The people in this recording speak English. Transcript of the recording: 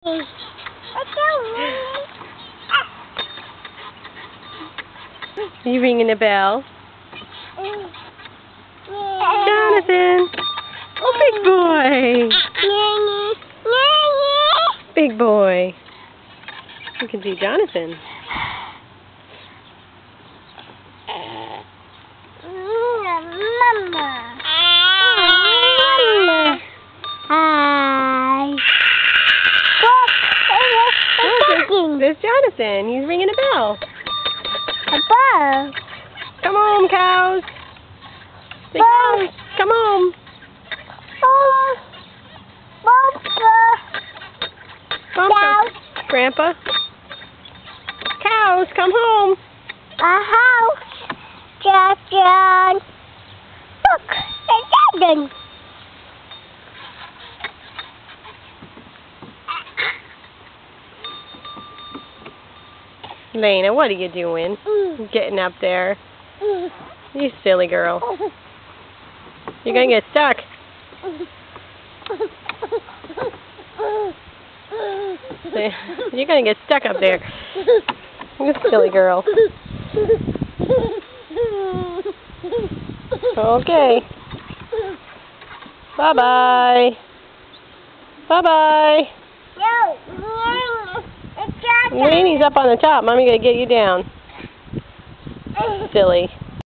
You ringing the bell? Jonathan! Oh, big boy! Big boy! You can see Jonathan. Hi. There's Jonathan. He's ringing a bell. A bell. Come home, cows. The cows. Come home. Cows. Grandpa. Cows, come home. A house. John. Look, a garden. Lena, what are you doing? Getting up there. You silly girl. You're going to get stuck. You're going to get stuck up there. You silly girl. Okay. Bye-bye. Bye-bye. Lanie's up on the top. Mommy going to get you down. Silly.